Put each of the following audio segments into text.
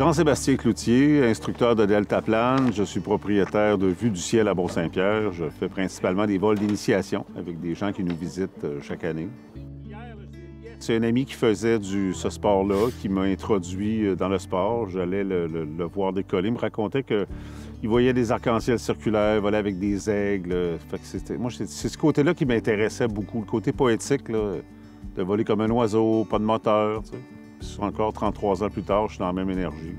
Jean-Sébastien Cloutier, instructeur de deltaplane. Je suis propriétaire de Vue du ciel à Bourg-Saint-Pierre. Je fais principalement des vols d'initiation avec des gens qui nous visitent chaque année. C'est un ami qui faisait ce sport-là, qui m'a introduit dans le sport. J'allais le voir décoller. Il me racontait qu'il voyait des arcs-en-ciel circulaires, voler avec des aigles. Moi, c'est ce côté-là qui m'intéressait beaucoup, le côté poétique, là, de voler comme un oiseau, pas de moteur. Tu sais. Puis encore 33 ans plus tard, je suis dans la même énergie.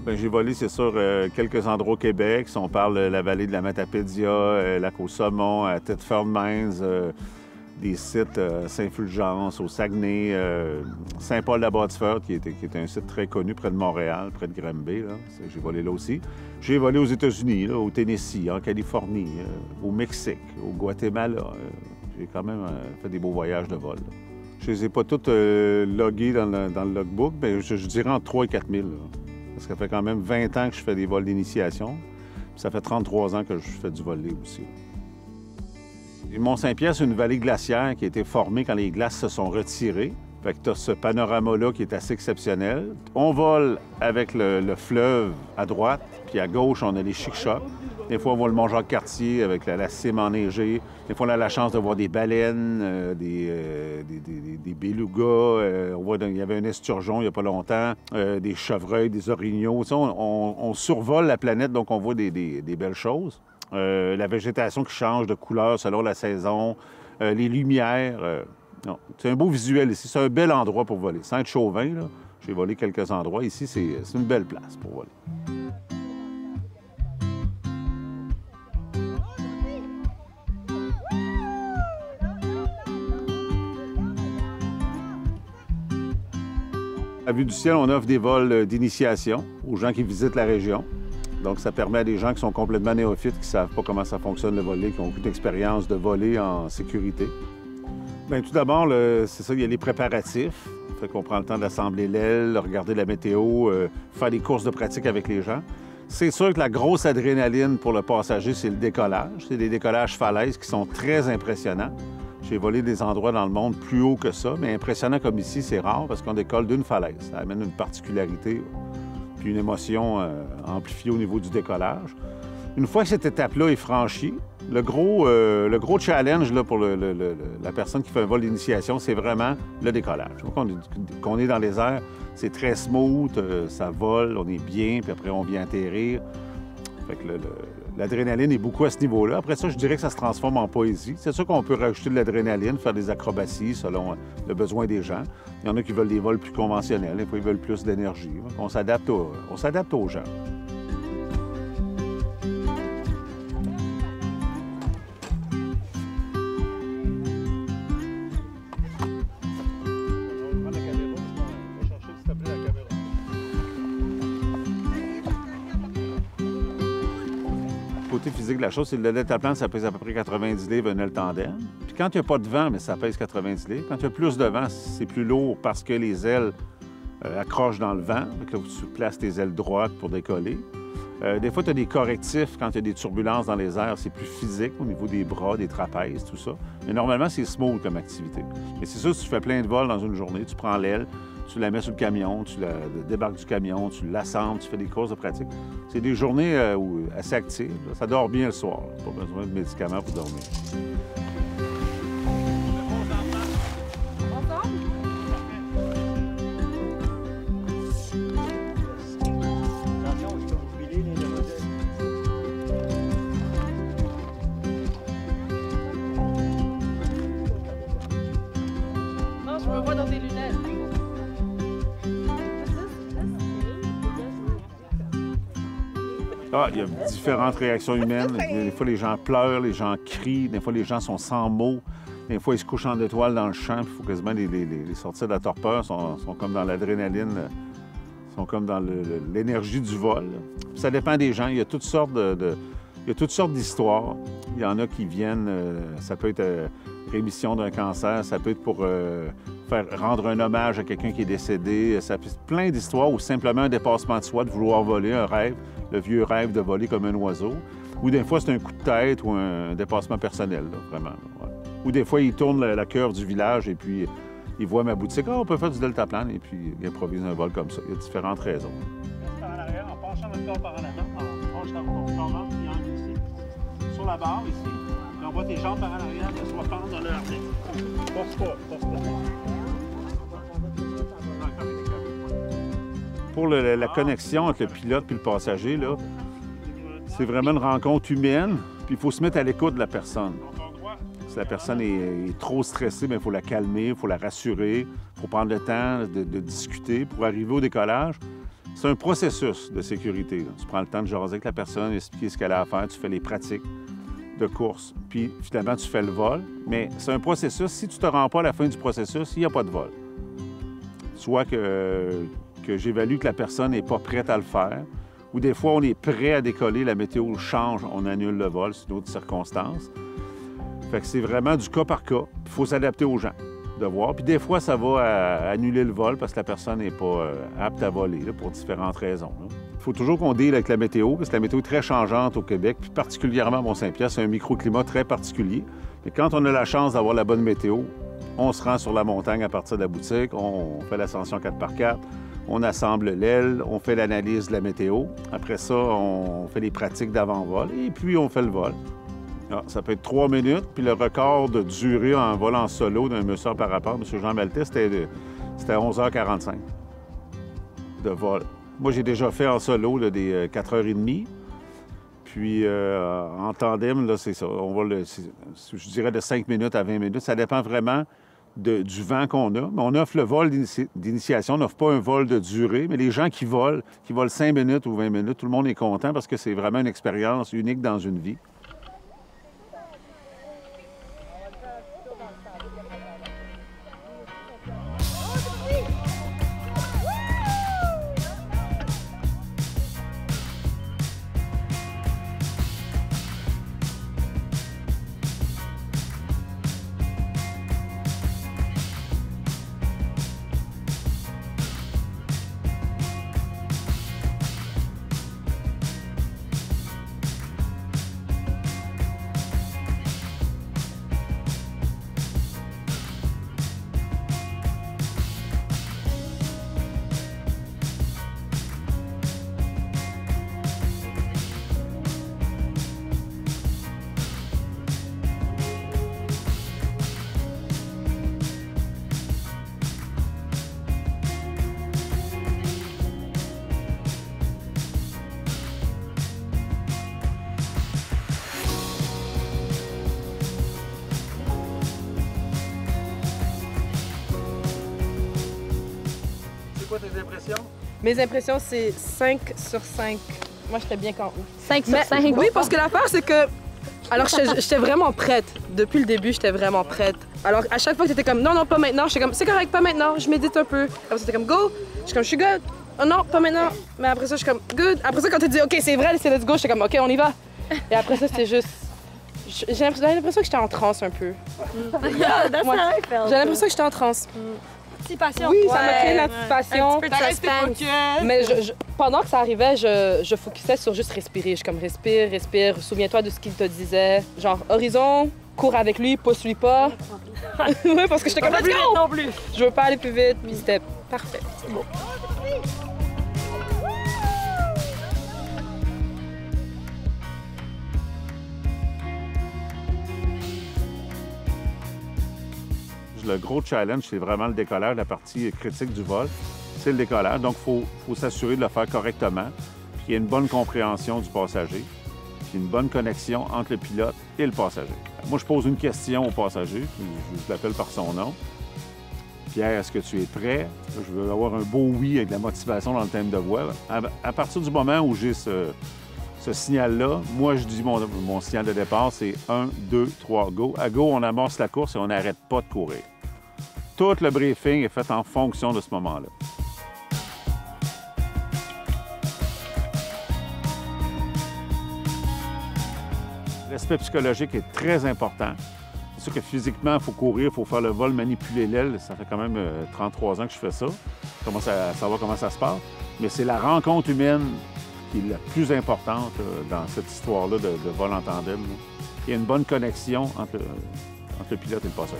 Là. J'ai volé, c'est sûr, quelques endroits au Québec. Si on parle de la vallée de la Matapédia, Lac-aux-Saumons, à Thetford Mines, des sites Saint-Fulgence, au Saguenay, Saint-Paul-la-Bâtifeur, qui est un site très connu près de Montréal, près de Granby. J'ai volé là aussi. J'ai volé aux États-Unis, là, au Tennessee, en Californie, au Mexique, au Guatemala. J'ai quand même fait des beaux voyages de vol. Là. Je ne les ai pas toutes logués dans le logbook, mais je dirais entre 3 et 4 000. Là. Parce que ça fait quand même 20 ans que je fais des vols d'initiation. Ça fait 33 ans que je fais du vol aussi. Et Mont-Saint-Pierre, c'est une vallée glaciaire qui a été formée quand les glaces se sont retirées. Fait que tu as ce panorama-là qui est assez exceptionnel. On vole avec le fleuve à droite, puis à gauche, on a les Chic-Chocs. Des fois, on voit le Mont-Jacques-Cartier avec la cime enneigée. Des fois, on a la chance de voir des baleines, des belugas. On voit il y avait un esturgeon il n'y a pas longtemps, des chevreuils, des orignaux. On survole la planète, donc on voit des belles choses. La végétation qui change de couleur selon la saison, les lumières. C'est un beau visuel ici. C'est un bel endroit pour voler. Sans être chauvin, là, j'ai volé quelques endroits. Ici, c'est une belle place pour voler. À Vue du ciel, on offre des vols d'initiation aux gens qui visitent la région. Donc, ça permet à des gens qui sont complètement néophytes, qui ne savent pas comment ça fonctionne le voler, qui n'ont aucune expérience de voler en sécurité. Bien, tout d'abord, c'est ça, il y a les préparatifs. Fait qu'on prend le temps d'assembler l'aile, regarder la météo, faire des courses de pratique avec les gens. C'est sûr que la grosse adrénaline pour le passager, c'est le décollage. C'est des décollages falaises qui sont très impressionnants. J'ai volé des endroits dans le monde plus haut que ça, mais impressionnant comme ici, c'est rare parce qu'on décolle d'une falaise. Ça amène une particularité puis une émotion amplifiée au niveau du décollage. Une fois que cette étape-là est franchie, le gros challenge là, pour la personne qui fait un vol d'initiation, c'est vraiment le décollage. Qu'on est dans les airs, c'est très smooth, ça vole, on est bien, puis après on vient atterrir. Fait que l'adrénaline est beaucoup à ce niveau-là. Après ça, je dirais que ça se transforme en poésie. C'est sûr qu'on peut rajouter de l'adrénaline, faire des acrobaties selon le besoin des gens. Il y en a qui veulent des vols plus conventionnels, des fois ils veulent plus d'énergie. On s'adapte aux gens. Le côté physique de la chose, c'est que le deltaplane, ça pèse à peu près 90 livres, un aile tandem. Puis quand il n'y a pas de vent, mais ça pèse 90 livres. Quand il y a plus de vent, c'est plus lourd parce que les ailes accrochent dans le vent. Donc là, tu places tes ailes droites pour décoller. Des fois, tu as des correctifs quand il y a des turbulences dans les airs. C'est plus physique au niveau des bras, des trapèzes, tout ça. Mais normalement, c'est smooth comme activité. Mais c'est sûr, si tu fais plein de vols dans une journée, tu prends l'aile, tu la mets sur le camion, tu la débarques du camion, tu l'assembles, tu fais des courses de pratique. C'est des journées assez actives. Ça dort bien le soir. Pas besoin de médicaments pour dormir. Non, je me vois dans tes lunettes. Ah, il y a différentes réactions humaines. Des fois, les gens pleurent, les gens crient. Des fois, les gens sont sans mots. Des fois, ils se couchent en étoile dans le champ. Il faut quasiment les sortir de la torpeur. Ils sont comme dans l'adrénaline. Ils sont comme dans l'énergie du vol. Puis ça dépend des gens. Il y a toutes sortes d'histoires. Il y en a qui viennent... ça peut être rémission d'un cancer. Ça peut être pour rendre un hommage à quelqu'un qui est décédé. Ça peut être plein d'histoires ou simplement un dépassement de soi, de vouloir voler, un rêve. Le vieux rêve de voler comme un oiseau. Ou des fois, c'est un coup de tête ou un dépassement personnel, là, vraiment. Ouais. Ou des fois, il tourne la curve du village et puis il voit ma boutique. Ah, on peut faire du deltaplane et puis il improvise un vol comme ça. Il y a différentes raisons. Par en arrière, en penchant notre corps par en avant, on penche ton ventre triangle ici. Sur la barre, ici. Puis on voit tes jambes par en arrière, qu'elles soient pendues dans le harnais. Force pas, force pas. Pour la connexion entre le pilote et le passager, là, c'est vraiment une rencontre humaine, puis il faut se mettre à l'écoute de la personne. Si la personne est trop stressée, il faut la calmer, il faut la rassurer, il faut prendre le temps de discuter pour arriver au décollage. C'est un processus de sécurité, là. Tu prends le temps de jaser avec la personne, expliquer ce qu'elle a à faire, tu fais les pratiques de course, puis finalement, tu fais le vol. Mais c'est un processus. Si tu ne te rends pas à la fin du processus, il n'y a pas de vol. Soit que j'évalue que la personne n'est pas prête à le faire, ou des fois, on est prêt à décoller, la météo change, on annule le vol, c'est une autre circonstance. Fait que c'est vraiment du cas par cas. Il faut s'adapter aux gens, de voir. Puis des fois, ça va annuler le vol parce que la personne n'est pas apte à voler, là, pour différentes raisons. Il faut toujours qu'on deal avec la météo, parce que la météo est très changeante au Québec, puis particulièrement à Mont-Saint-Pierre, c'est un microclimat très particulier. Mais quand on a la chance d'avoir la bonne météo, on se rend sur la montagne à partir de la boutique, on fait l'ascension 4x4, on assemble l'aile, on fait l'analyse de la météo. Après ça, on fait les pratiques d'avant-vol et puis on fait le vol. Alors, ça peut être 3 minutes, puis le record de durée en vol en solo d'un monsieur en parapente, M. Jean Maltais, c'était 11h45 de vol. Moi, j'ai déjà fait en solo là, des 4h30. Puis en tandem, là, c'est ça. On vole, je dirais, de 5 minutes à 20 minutes. Ça dépend vraiment du vent qu'on a. Mais on offre le vol d'initiation. On n'offre pas un vol de durée. Mais les gens qui volent 5 minutes ou 20 minutes, tout le monde est content parce que c'est vraiment une expérience unique dans une vie. C'est quoi tes impressions? Mes impressions, c'est 5 sur 5. Moi, j'étais bien quand 5 sur 5. Oui, parce que l'affaire, c'est que... Alors, j'étais vraiment prête. Depuis le début, j'étais vraiment prête. Alors, à chaque fois que t'étais comme, non, non, pas maintenant, j'étais comme, c'est correct, pas maintenant, je médite un peu. Après, c'était comme, go. Je suis good. Oh non, pas maintenant. Mais après ça, je suis comme, good. Après ça, quand tu dis, OK, c'est vrai, c'est let's go, j'étais comme, OK, on y va. Et après ça, c'était juste... J'ai l'impression que j'étais en transe un peu. Yeah, that's Ouais. how I felt. J'ai l'impression que j'étais en transe. Anticipation. Oui, ça m'a Ouais. créé une anticipation. Un petit peu de suspense. Mais pendant que ça arrivait, je focusais sur juste respirer. Je suis comme, respire, respire, souviens-toi de ce qu'il te disait. Genre, horizon, cours avec lui, pousse-lui pas. Oui, parce que j'étais comme, let's go! non plus. Je veux pas aller plus vite, puis c'était parfait. C'est beau. Le gros challenge, c'est vraiment le décollage, la partie critique du vol. C'est le décollage, donc il faut s'assurer de le faire correctement, puis qu'il y ait une bonne compréhension du passager, puis une bonne connexion entre le pilote et le passager. Moi, je pose une question au passager, je l'appelle par son nom. Pierre, est-ce que tu es prêt? Je veux avoir un beau oui avec de la motivation dans le thème de voix. À partir du moment où j'ai ce signal-là, moi, je dis mon signal de départ, c'est 1, 2, 3, go. À go, on amorce la course et on n'arrête pas de courir. Tout le briefing est fait en fonction de ce moment-là. L'aspect psychologique est très important. C'est sûr que physiquement, il faut courir, il faut faire le vol, manipuler l'aile. Ça fait quand même 33 ans que je fais ça. Je commence à savoir comment ça se passe. Mais c'est la rencontre humaine qui est la plus importante dans cette histoire-là de vol en tandem. Là. Il y a une bonne connexion entre le pilote et le passager.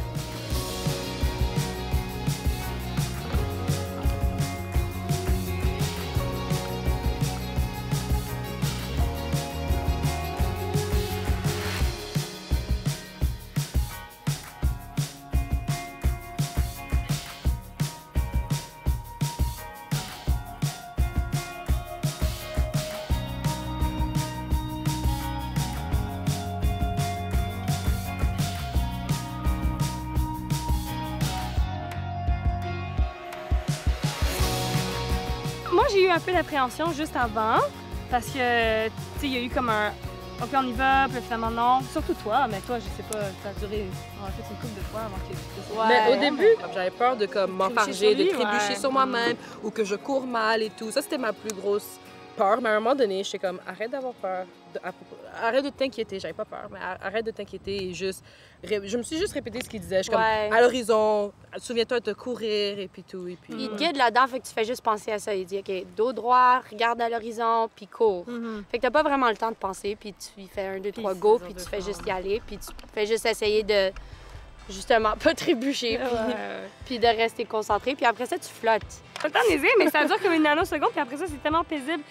Moi, j'ai eu un peu d'appréhension juste avant, parce que, tu sais, il y a eu comme un « OK, on y va », puis finalement non. Surtout toi, mais toi, je sais pas, ça a duré en fait une couple de fois avant que tu Ouais, mais au début, j'avais peur de comme m'enfarger, de sur lui, trébucher ouais. sur moi-même ou que je cours mal et tout. Ça, c'était ma plus grosse peur. Mais à un moment donné, j'étais comme, arrête d'avoir peur. Arrête de t'inquiéter. J'avais pas peur, mais arrête de t'inquiéter. Et juste, je me suis juste répété ce qu'il disait. Je suis Ouais. comme, à l'horizon, souviens-toi de courir et puis tout. Et puis, Il te guide là-dedans, fait que tu fais juste penser à ça. Il dit, OK, dos droit, regarde à l'horizon, puis cours. Fait que t'as pas vraiment le temps de penser, puis tu fais 1, 2, 3, go, puis tu fais juste y aller, puis tu fais juste essayer de, justement, pas trébucher, puis de rester concentré, puis après ça, tu flottes. Pas le temps de niaiser, mais ça dure comme une nanoseconde, puis après ça, c'est tellement paisible.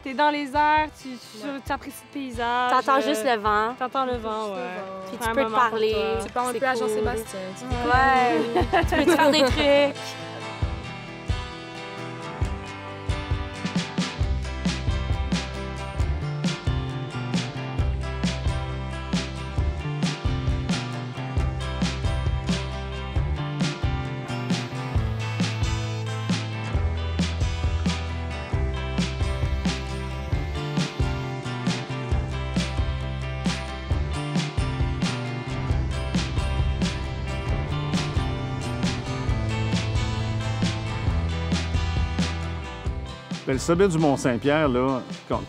T'es dans les airs, tu apprécies le paysage. T'entends juste le vent, T'entends le vent, ouais. puis Prends tu un peux te moment pour parler. toi. tu parles un c'est peu à cool. Jean-Sébastien. Ouais, tu peux te faire des trucs. Bien, le sommet du Mont-Saint-Pierre, là,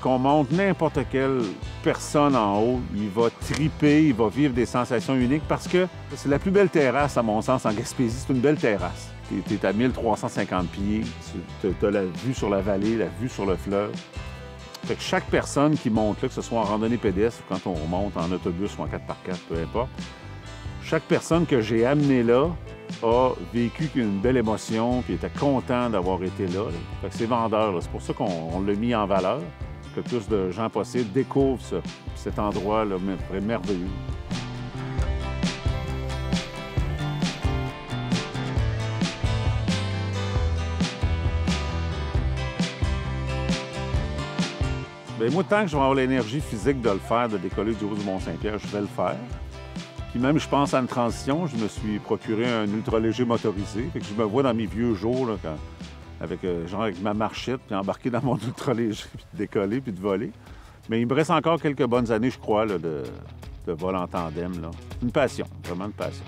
qu'on monte n'importe quelle personne en haut, il va triper, il va vivre des sensations uniques parce que c'est la plus belle terrasse, à mon sens, en Gaspésie. C'est une belle terrasse. Tu es à 1350 pieds, tu as la vue sur la vallée, la vue sur le fleuve. Fait que chaque personne qui monte là, que ce soit en randonnée pédestre ou quand on monte en autobus ou en 4x4, peu importe, chaque personne que j'ai amenée là a vécu une belle émotion puis était content d'avoir été là. Fait que c'est vendeur. Là. C'est pour ça qu'on l'a mis en valeur, que le plus de gens possible découvrent cet endroit-là merveilleux. Bien, moi, tant que je vais avoir l'énergie physique de le faire, de décoller du haut du Mont-Saint-Pierre, je vais le faire. Puis même, je pense à une transition, je me suis procuré un ultra-léger motorisé. Fait que je me vois dans mes vieux jours, là, avec ma marchette, puis embarqué dans mon ultra-léger, puis de décoller, puis de voler. Mais il me reste encore quelques bonnes années, je crois, là, de vol en tandem. Là. Une passion, vraiment une passion.